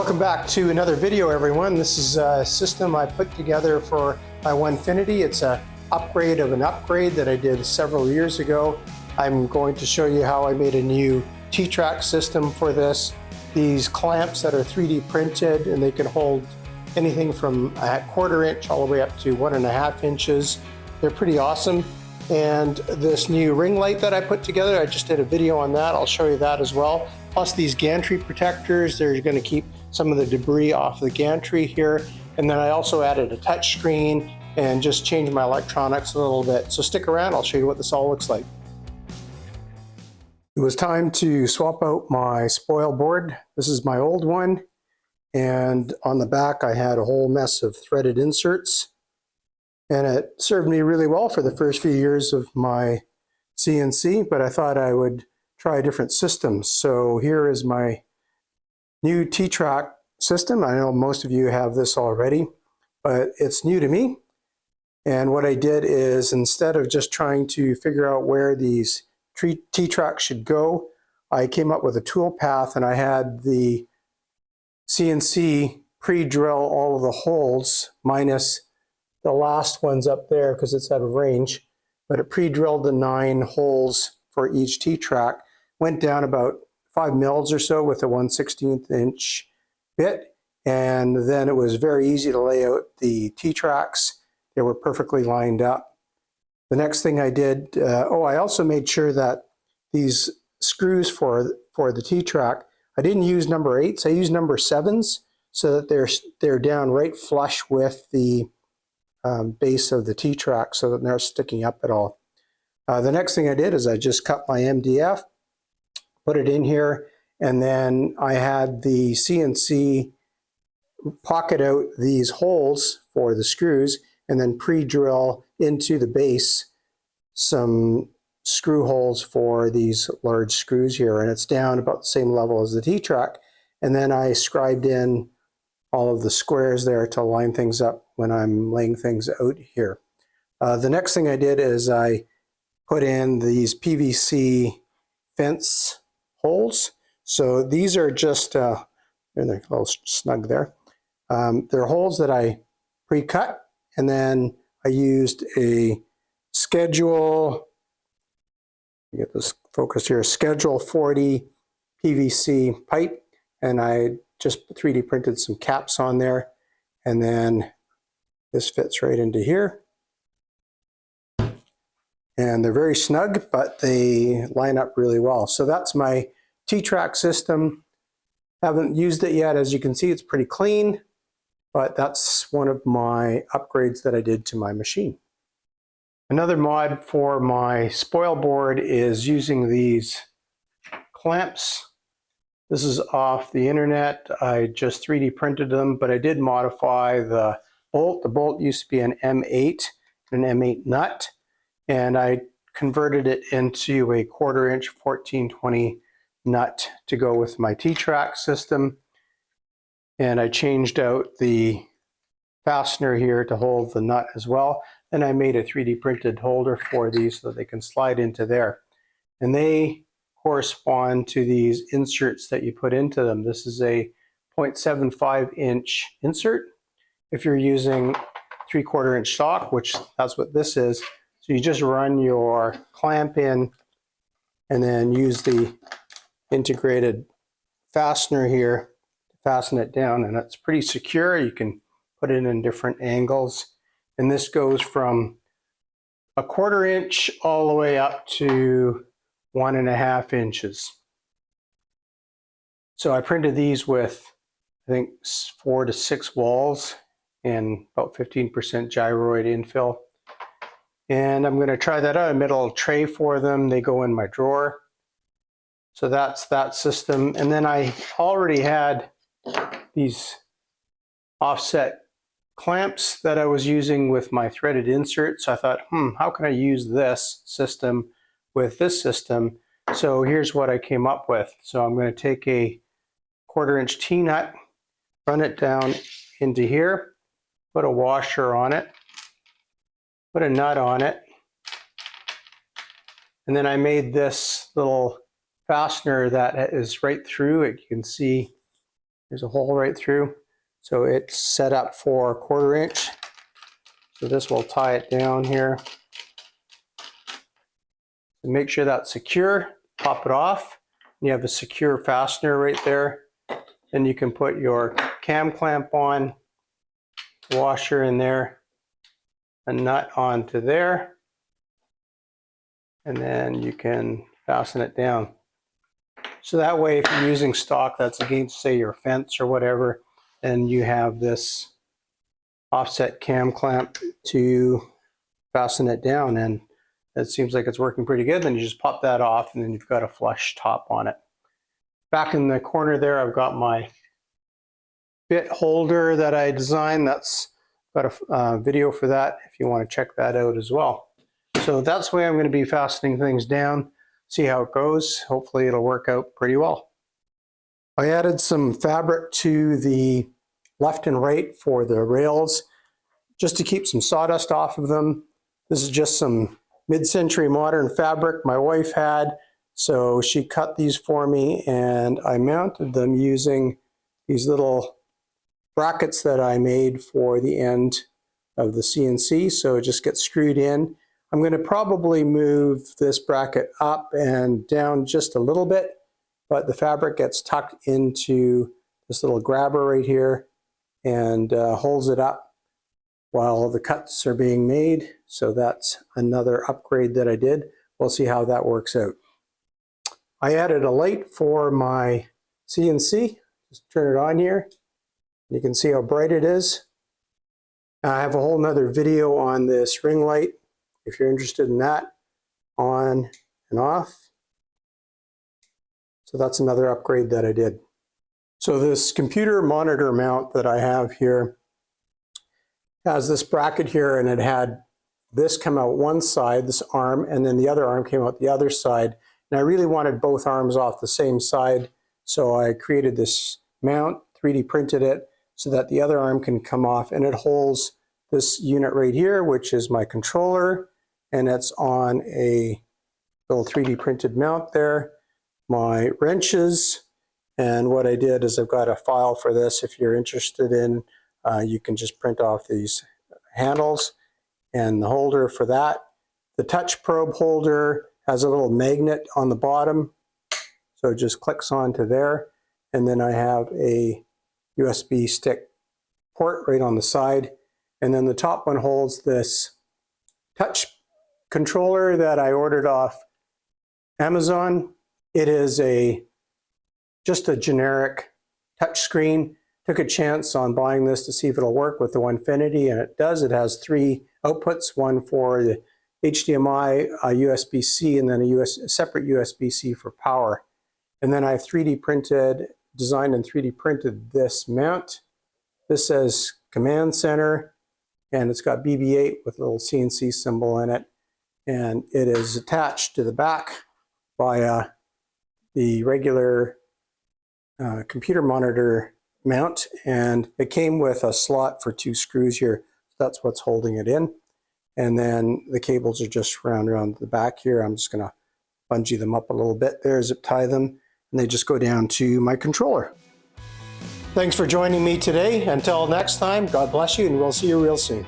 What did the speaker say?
Welcome back to another video, everyone. This is a system I put together for my Onefinity. It's an upgrade of an upgrade that I did several years ago. I'm going to show you how I made a new T-track system for this. These clamps that are 3D printed, and they can hold anything from a 1/4 inch all the way up to 1.5 inches. They're pretty awesome. And this new ring light that I put together, I just did a video on that. I'll show you that as well. Plus these gantry protectors, they're going to keep some of the debris off the gantry here. And then I also added a touch screen and just changed my electronics a little bit. So stick around, I'll show you what this all looks like. It was time to swap out my spoil board. This is my old one. And on the back I had a whole mess of threaded inserts. And it served me really well for the first few years of my CNC, but I thought I would try a different system. So here is my new T-track system. I know most of you have this already, but it's new to me. And what I did is, instead of just trying to figure out where these T-tracks should go, I came up with a tool path, and I had the CNC pre-drill all of the holes minus the last one's up there because it's out of range, but it pre-drilled the 9 holes for each T-track, went down about 5 mils or so with a 1/16 inch bit, and then it was very easy to lay out the T-tracks. They were perfectly lined up. The next thing I did, I also made sure that these screws for the T-track, I didn't use number 8s, I used number 7s so that they're down right flush with the base of the T-track so that they're not sticking up at all. The next thing I did is I just cut my MDF, put it in here, and then I had the CNC pocket out these holes for the screws and then pre-drill into the base some screw holes for these large screws here, and it's down about the same level as the T-track. And then I scribed in all of the squares there to line things up when I'm laying things out here. The next thing I did is I put in these PVC fence holes. So these are just, they're a little snug there. They're holes that I pre-cut, and then I used a schedule, get this focused here, schedule 40 PVC pipe, and I just 3D printed some caps on there, and then this fits right into here. And they're very snug, but they line up really well. So that's my T-track system. Haven't used it yet. As you can see, it's pretty clean, but that's one of my upgrades that I did to my machine. Another mod for my spoil board is using these clamps. This is off the internet. I just 3D printed them, but I did modify the bolt. The bolt used to be an M8, an M8 nut, and I converted it into a 1/4 inch 1420 nut to go with my T-track system. And I changed out the fastener here to hold the nut as well. And I made a 3D printed holder for these so that they can slide into there. And they correspond to these inserts that you put into them. This is a 0.75 inch insert. If you're using 3/4 inch stock, which that's what this is, so you just run your clamp in and then use the integrated fastener here to fasten it down, and it's pretty secure. You can put it in different angles, and this goes from a 1/4 inch all the way up to 1.5 inches. So I printed these with, I think, 4 to 6 walls and about 15% gyroid infill. And I'm going to try that out. I made a little tray for them. They go in my drawer. So that's that system. And then I already had these offset clamps that I was using with my threaded insert. So I thought, how can I use this system with this system? So here's what I came up with. So I'm going to take a 1/4 inch T-nut, run it down into here, put a washer on it, put a nut on it, and then I made this little fastener that is right through it. You can see There's a hole right through. So it's set up for 1/4 inch. So this will tie it down here. And make sure that's secure, pop it off. You have a secure fastener right there. Then you can put your cam clamp on, washer in there, a nut onto there, and then you can fasten it down. So that way, if you're using stock that's against, say, your fence or whatever, then you have this offset cam clamp to fasten it down, and it seems like it's working pretty good. Then you just pop that off, and then you've got a flush top on it. Back in the corner there, I've got my bit holder that I designed. That's got a video for that if you want to check that out as well. So that's the way I'm going to be fastening things down. See how it goes. Hopefully it'll work out pretty well. I added some fabric to the left and right for the rails just to keep some sawdust off of them. This is just some mid-century modern fabric my wife had, so she cut these for me, and I mounted them using these little brackets that I made for the end of the CNC, so it just gets screwed in. I'm going to probably move this bracket up and down just a little bit, but the fabric gets tucked into this little grabber right here and holds it up while the cuts are being made. So that's another upgrade that I did. We'll see how that works out. I added a light for my CNC. Just turn it on here. You can see how bright it is. I have a whole nother video on this ring light if you're interested in that, on and off. So that's another upgrade that I did. So this computer monitor mount that I have here has this bracket here, and it had this come out one side, this arm, and then the other arm came out the other side. And I really wanted both arms off the same side, so I created this mount, 3D printed it, so that the other arm can come off, and it holds this unit right here, which is my controller, and it's on a little 3D printed mount there, my wrenches, and what I did is I've got a file for this if you're interested in. You can just print off these handles and the holder for that. The touch probe holder has a little magnet on the bottom, so it just clicks onto there, and then I have a USB stick port right on the side, and then the top one holds this touch controller that I ordered off Amazon. It is just a generic touch screen. Took a chance on buying this to see if it'll work with the Onefinity, and it does. It has 3 outputs, one for the HDMI, a USB-C, and then a separate USB-C for power. And then I 3D printed, designed and 3D printed this mount. This says Command Center, and it's got BB-8 with a little CNC symbol in it. And it is attached to the back via the regular computer monitor mount, and it came with a slot for 2 screws here. That's what's holding it in. And then the cables are just around the back here. I'm just going to bungee them up a little bit there, zip tie them, and they just go down to my controller. Thanks for joining me today. Until next time, God bless you, and we'll see you real soon.